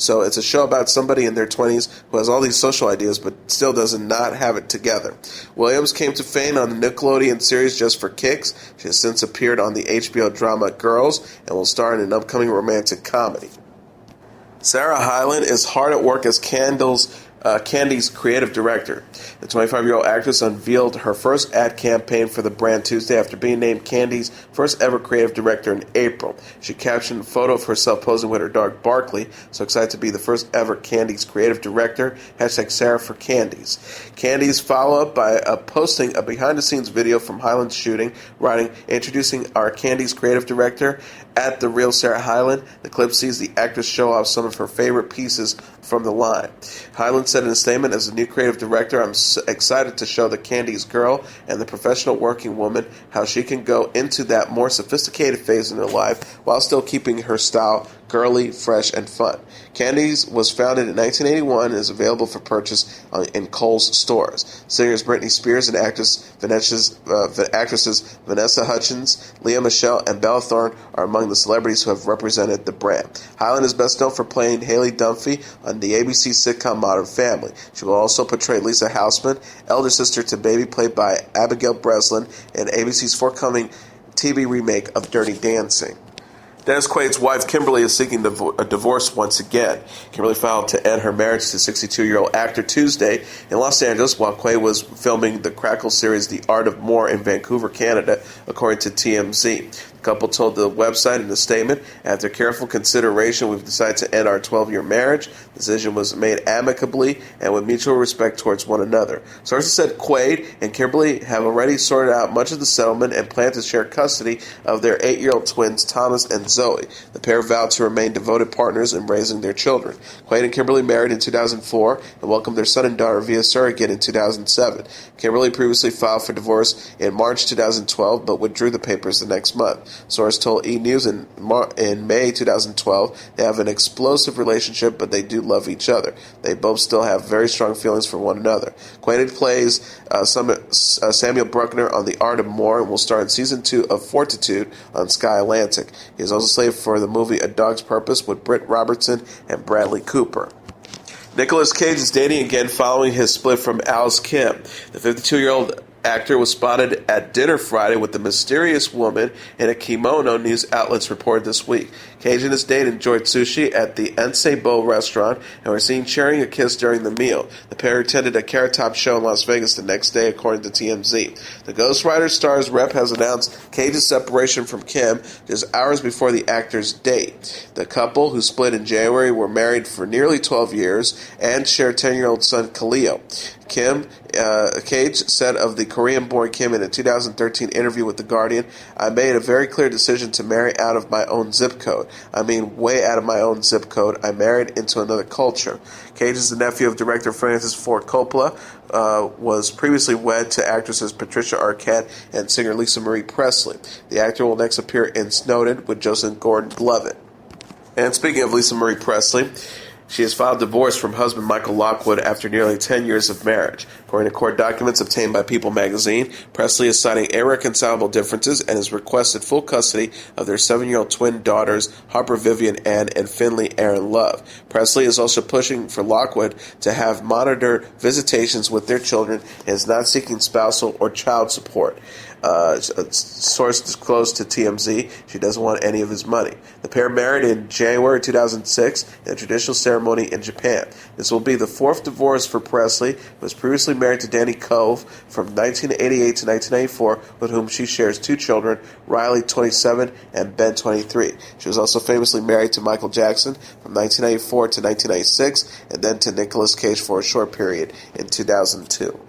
So it's a show about somebody in their 20s who has all these social ideas but still does not have it together. Williams came to fame on the Nickelodeon series Just for Kicks. She has since appeared on the HBO drama Girls and will star in an upcoming romantic comedy. Sarah Hyland is hard at work as Candie's creative director. The 25-year-old actress unveiled her first ad campaign for the brand Tuesday after being named Candie's first ever creative director in April. She captioned a photo of herself posing with her dog Barkley, so excited to be the first ever Candie's creative director, #Sarah for Candie's. Candie's follow-up by posting a behind-the-scenes video from Hyland's shooting, writing, "Introducing our Candie's creative director, at the real Sarah Hyland." The clip sees the actress show off some of her favorite pieces from the line. Hyland said in a statement, "As a new creative director, I'm excited to show the Candie's girl and the professional working woman how she can go into that more sophisticated phase in her life while still keeping her style girly, fresh, and fun." Candie's was founded in 1981 and is available for purchase in Kohl's stores. Singers Britney Spears and actresses Vanessa Hudgens, Lea Michele, and Bella Thorne are among the celebrities who have represented the brand. Hyland is best known for playing Haley Dunphy on the ABC sitcom Modern Family. She will also portray Lisa Houseman, elder sister to Baby, played by Abigail Breslin, in ABC's forthcoming TV remake of Dirty Dancing. Dennis Quaid's wife, Kimberly, is seeking a divorce once again. Kimberly filed to end her marriage to 62-year-old actor Tuesday in Los Angeles while Quaid was filming the Crackle series The Art of More in Vancouver, Canada, according to TMZ. The couple told the website in a statement, "After careful consideration, we've decided to end our 12-year marriage. The decision was made amicably and with mutual respect towards one another." Sources said Quaid and Kimberly have already sorted out much of the settlement and plan to share custody of their 8-year-old twins, Thomas and Zoe. The pair vowed to remain devoted partners in raising their children. Quaid and Kimberly married in 2004 and welcomed their son and daughter via surrogate in 2007. Kimberly previously filed for divorce in March 2012 but withdrew the papers the next month. Source told E! News in May 2012 they have an explosive relationship, but they do love each other. They both still have very strong feelings for one another. Quaid plays Samuel Bruckner on The Art of More and will star in Season 2 of Fortitude on Sky Atlantic. He is also slated for the movie A Dog's Purpose with Britt Robertson and Bradley Cooper. Nicolas Cage is dating again following his split from Alice Kim. The 52-year-old actor was spotted at dinner Friday with a mysterious woman in a kimono, news outlets reported this week. Cage and his date enjoyed sushi at the ensemble restaurant and were seen sharing a kiss during the meal. The pair attended a Carrot Top show in Las Vegas the next day, according to TMZ. The Ghost Rider star's rep has announced Cage's separation from Kim just hours before the actor's date. The couple, who split in January, were married for nearly 12 years and share 10-year-old son Khalil. Cage said of the Korean-born Kim in a 2013 interview with The Guardian, "I made a very clear decision to marry out of my own zip code. I mean, way out of my own zip code. I married into another culture." Cage is the nephew of director Francis Ford Coppola, was previously wed to actresses Patricia Arquette and singer Lisa Marie Presley. The actor will next appear in Snowden with Joseph Gordon-Levitt. And speaking of Lisa Marie Presley, she has filed divorce from husband Michael Lockwood after nearly 10 years of marriage. According to court documents obtained by People magazine, Presley is citing irreconcilable differences and has requested full custody of their 7-year-old twin daughters, Harper Vivian Ann and Finley Aaron Love. Presley is also pushing for Lockwood to have monitored visitations with their children and is not seeking spousal or child support. A source disclosed to TMZ she doesn't want any of his money. The pair married in January 2006 in a traditional ceremony in Japan. This will be the 4th divorce for Presley, who was previously married to Danny Cove from 1988 to 1994, with whom she shares 2 children, Riley, 27, and Ben, 23. She was also famously married to Michael Jackson from 1994 to 1996, and then to Nicolas Cage for a short period in 2002.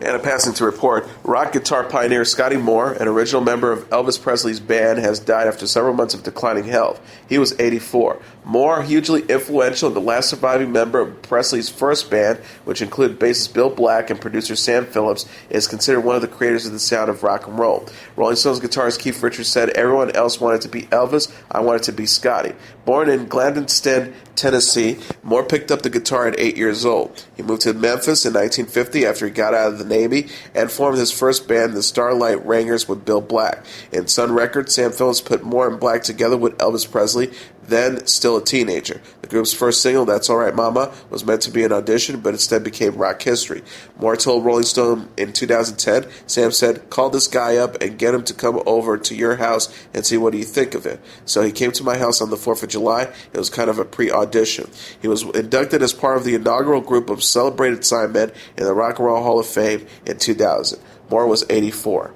And a passing to report, rock guitar pioneer Scotty Moore, an original member of Elvis Presley's band, has died after several months of declining health. He was 84. Moore, hugely influential and the last surviving member of Presley's first band, which included bassist Bill Black and producer Sam Phillips, is considered one of the creators of the sound of rock and roll. Rolling Stones guitarist Keith Richards said, "Everyone else wanted to be Elvis, I wanted to be Scotty." Born in Gladstone, Tennessee, Moore picked up the guitar at 8 years old. He moved to Memphis in 1950 after he got out of the Navy and formed his first band, the Starlight Rangers, with Bill Black. In Sun Records, Sam Phillips put Moore and Black together with Elvis Presley then still a teenager. The group's first single, That's Alright Mama, was meant to be an audition, but instead became rock history. Moore told Rolling Stone in 2010, Sam said, "Call this guy up and get him to come over to your house and see what you think of it." So he came to my house on the 4th of July. It was kind of a pre-audition. He was inducted as part of the inaugural group of celebrated signmen in the Rock and Roll Hall of Fame in 2000. Moore was 84.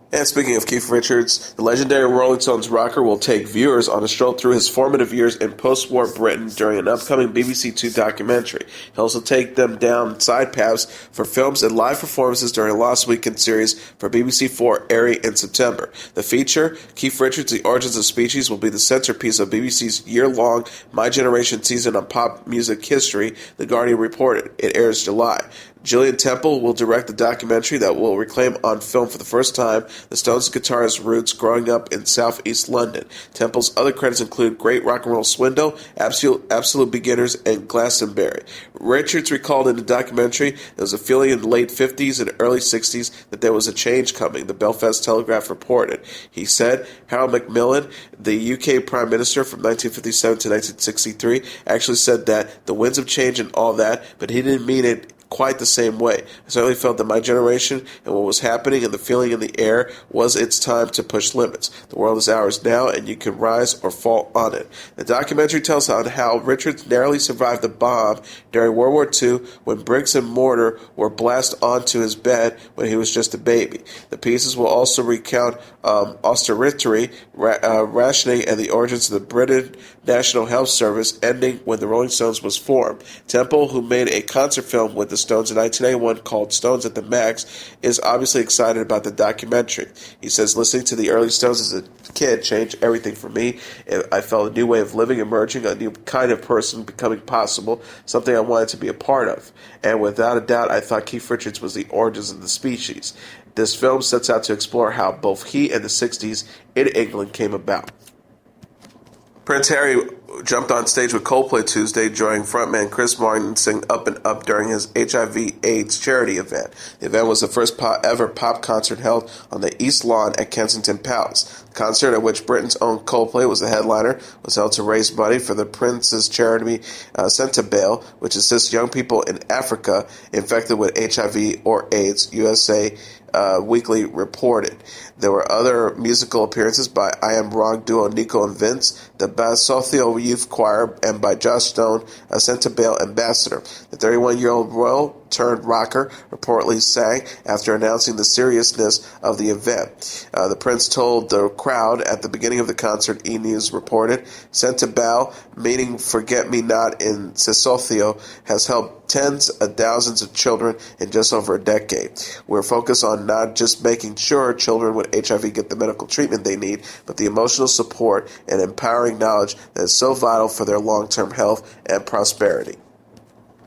And speaking of Keith Richards, the legendary Rolling Stones rocker will take viewers on a stroll through his formative years in post-war Britain during an upcoming BBC Two documentary. He'll also take them down side paths for films and live performances during a Lost Weekend series for BBC 4 airing in September. The feature, Keith Richards, The Origins of Species, will be the centerpiece of BBC's year-long My Generation season on pop music history, The Guardian reported. It airs July. Gillian Temple will direct the documentary that will reclaim on film for the first time the Stones' guitarist's roots growing up in southeast London. Temple's other credits include Great Rock and Roll Swindle, Absolute Beginners, and Glastonbury. Richards recalled in the documentary there was a feeling in the late 50s and early 60s that there was a change coming, the Belfast Telegraph reported. He said Harold Macmillan, the UK Prime Minister from 1957 to 1963, actually said that the winds of change and all that, but he didn't mean it quite the same way. I certainly felt that my generation and what was happening and the feeling in the air was it's time to push limits. The world is ours now, and you can rise or fall on it. The documentary tells on how Richards narrowly survived the bomb during World War II when bricks and mortar were blasted onto his bed when he was just a baby. The pieces will also recount austerity, rationing, and the origins of the British National Health Service ending when the Rolling Stones was formed. Temple, who made a concert film with the Stones in 1981 called Stones at the Max, is obviously excited about the documentary. He says, "Listening to the early Stones as a kid changed everything for me. I felt a new way of living emerging, a new kind of person becoming possible, something I wanted to be a part of. And without a doubt, I thought Keith Richards was the origins of the species." This film sets out to explore how both he and the 60s in England came about. Prince Harry jumped on stage with Coldplay Tuesday, joining frontman Chris Martin sing Up and Up during his HIV/AIDS charity event. The event was the first ever pop concert held on the East Lawn at Kensington Palace. The concert, at which Britain's own Coldplay was the headliner, was held to raise money for the Prince's charity Sept, which assists young people in Africa infected with HIV or AIDS, USA Weekly reported. There were other musical appearances by I Am Wrong duo Nico and Vince, the Bassothio Youth Choir, and by Josh Stone, a Sept ambassador. The 31-year-old royal turned rocker reportedly sang after announcing the seriousness of the event. The prince told the crowd at the beginning of the concert, E! News reported, Sept, meaning forget-me-not in Sesotho, has helped tens of thousands of children in just over a decade. We're focused on not just making sure children with HIV get the medical treatment they need, but the emotional support and empowering knowledge that is so vital for their long-term health and prosperity.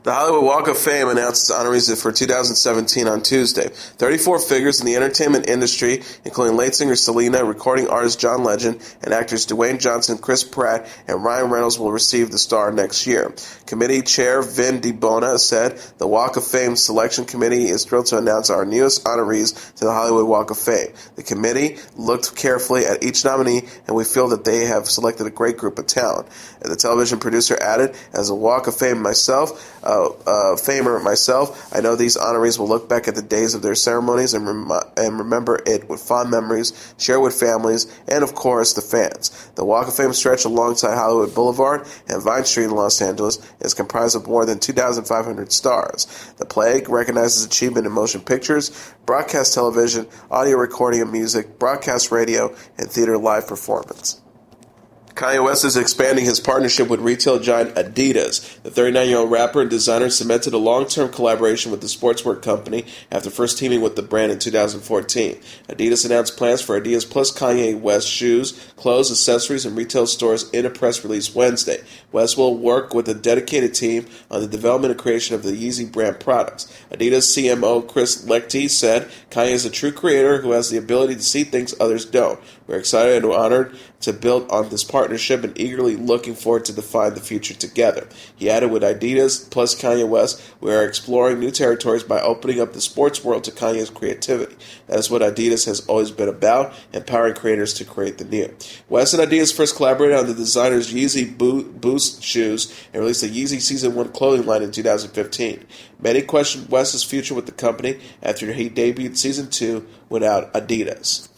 The Hollywood Walk of Fame announced its honorees for 2017 on Tuesday. 34 figures in the entertainment industry, including lead singer Selena, recording artist John Legend, and actors Dwayne Johnson, Chris Pratt, and Ryan Reynolds will receive the star next year. Committee Chair Vin DiBona said, "The Walk of Fame Selection Committee is thrilled to announce our newest honorees to the Hollywood Walk of Fame. The committee looked carefully at each nominee, and we feel that they have selected a great group of talent." And the television producer added, "As a Walk of Fame famer myself, I know these honorees will look back at the days of their ceremonies and remember it with fond memories, share with families, and of course the fans." The Walk of Fame stretch alongside Hollywood Boulevard and Vine Street in Los Angeles is comprised of more than 2,500 stars. The plaque recognizes achievement in motion pictures, broadcast television, audio recording of music, broadcast radio, and theater live performance. Kanye West is expanding his partnership with retail giant Adidas. The 39-year-old rapper and designer cemented a long-term collaboration with the sportswear company after first teaming with the brand in 2014. Adidas announced plans for Adidas plus Kanye West shoes, clothes, accessories, and retail stores in a press release Wednesday. West will work with a dedicated team on the development and creation of the Yeezy brand products. Adidas CMO Chris Leckie said, "Kanye is a true creator who has the ability to see things others don't. We're excited and honored to build on this partnership and eagerly looking forward to define the future together. He added, with Adidas plus Kanye West, we are exploring new territories by opening up the sports world to Kanye's creativity. That is what Adidas has always been about, empowering creators to create the new. West and Adidas first collaborated on the designer's Yeezy Boost shoes and released the Yeezy Season 1 clothing line in 2015. Many questioned West's future with the company after he debuted Season 2 without Adidas.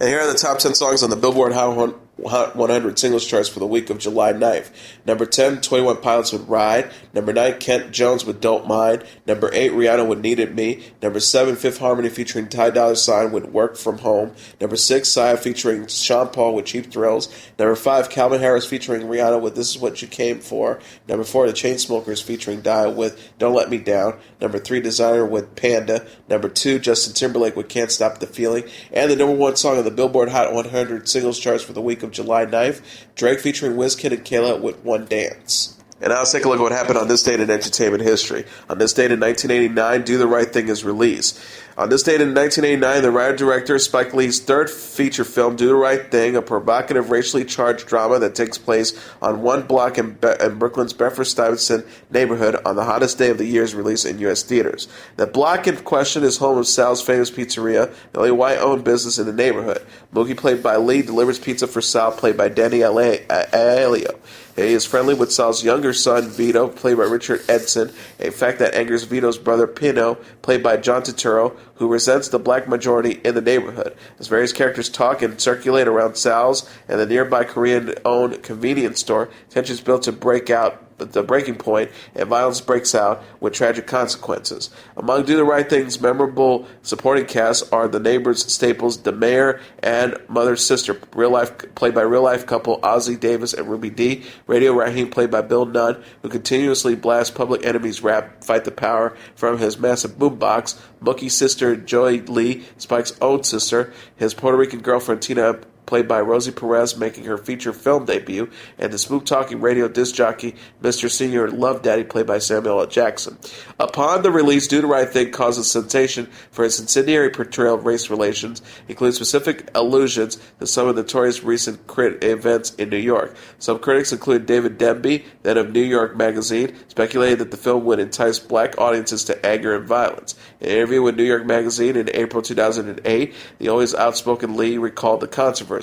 And here are the top 10 songs on the Billboard Hot 100 singles charts for the week of July 9th. Number 10, 21 Pilots with Ride. Number 9, Kent Jones with Don't Mind. Number 8, Rihanna with Needed Me. Number 7, Fifth Harmony featuring Ty Dolla $ign with Work From Home. Number 6, Sia featuring Sean Paul with Cheap Thrills. Number 5, Calvin Harris featuring Rihanna with This Is What You Came For. Number 4, The Chainsmokers featuring Dia with Don't Let Me Down. Number 3, Designer with Panda. Number 2, Justin Timberlake with Can't Stop the Feeling. And the number 1 song on the Billboard Hot 100 singles charts for the week of July 9th, Drake featuring Wizkid and Kayla with One Dance. And now let's take a look at what happened on this date in entertainment history. On this date in 1989, Do the Right Thing is released. On this date in 1989, the writer-director Spike Lee's third feature film, Do the Right Thing, a provocative, racially charged drama that takes place on one block in Brooklyn's Bedford-Stuyvesant neighborhood on the hottest day of the year, is released in U.S. theaters. The block in question is home of Sal's famous pizzeria, the only white-owned business in the neighborhood. Mookie, played by Lee, delivers pizza for Sal, played by Danny Aiello. He is friendly with Sal's younger son, Vito, played by Richard Edson, a fact that angers Vito's brother, Pino, played by John Turturro, who resents the black majority in the neighborhood. As various characters talk and circulate around Sal's and the nearby Korean-owned convenience store, tensions build to the breaking point, and violence breaks out with tragic consequences. Among Do the Right Thing's memorable supporting cast are the neighbors staples, the mayor and mother's sister, played by real-life couple Ozzie Davis and Ruby Dee, Radio Raheem, played by Bill Nunn, who continuously blasts Public Enemy's rap, Fight the Power, from his massive boombox, Mookie's sister, Joy Lee, Spike's own sister, his Puerto Rican girlfriend, Tina, played by Rosie Perez, making her feature film debut, and the spook-talking radio disc jockey, Mr. Senior Love Daddy, played by Samuel L. Jackson. Upon the release, Do the Right Thing caused a sensation for its incendiary portrayal of race relations, including specific allusions to some of the notorious recent events in New York. Some critics, including David Denby, then of New York Magazine, speculated that the film would entice black audiences to anger and violence. In an interview with New York Magazine in April 2008, the always outspoken Lee recalled the controversy.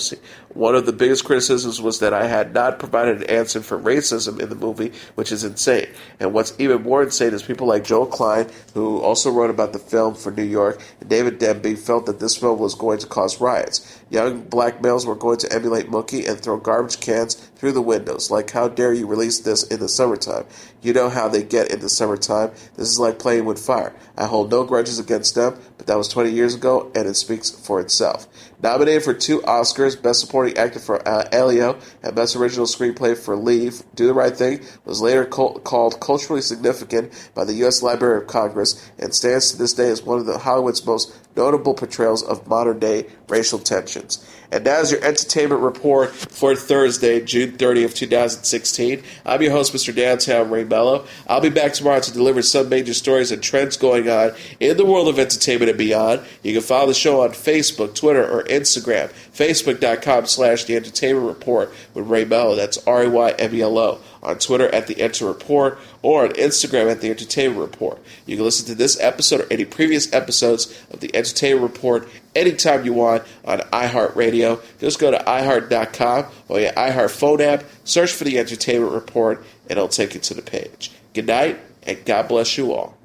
One of the biggest criticisms was that I had not provided an answer for racism in the movie, which is insane. And what's even more insane is people like Joel Klein, who also wrote about the film for New York, and David Denby felt that this film was going to cause riots. Young black males were going to emulate Mookie and throw garbage cans through the windows. Like, how dare you release this in the summertime? You know how they get in the summertime. This is like playing with fire. I hold no grudges against them, but that was 20 years ago, and it speaks for itself. Nominated for 2 Oscars, Best Supporting Actor for Elio and Best Original Screenplay for Lee, Do the Right Thing was later called culturally significant by the U.S. Library of Congress and stands to this day as one of Hollywood's most notable portrayals of modern-day racial tensions. And that is your entertainment report for Thursday, June 30th, 2016. I'm your host, Mr. Downtown Ray Melo. I'll be back tomorrow to deliver some major stories and trends going on in the world of entertainment and beyond. You can follow the show on Facebook, Twitter, or Instagram. Facebook.com/The Entertainment Report with Ray Melo. That's RAYMELO. On Twitter at The Enter Report, or on Instagram at The Entertainment Report. You can listen to this episode or any previous episodes of The Entertainment Report anytime you want on iHeartRadio. Just go to iHeart.com or your iHeart phone app, search for The Entertainment Report, and it'll take you to the page. Good night, and God bless you all.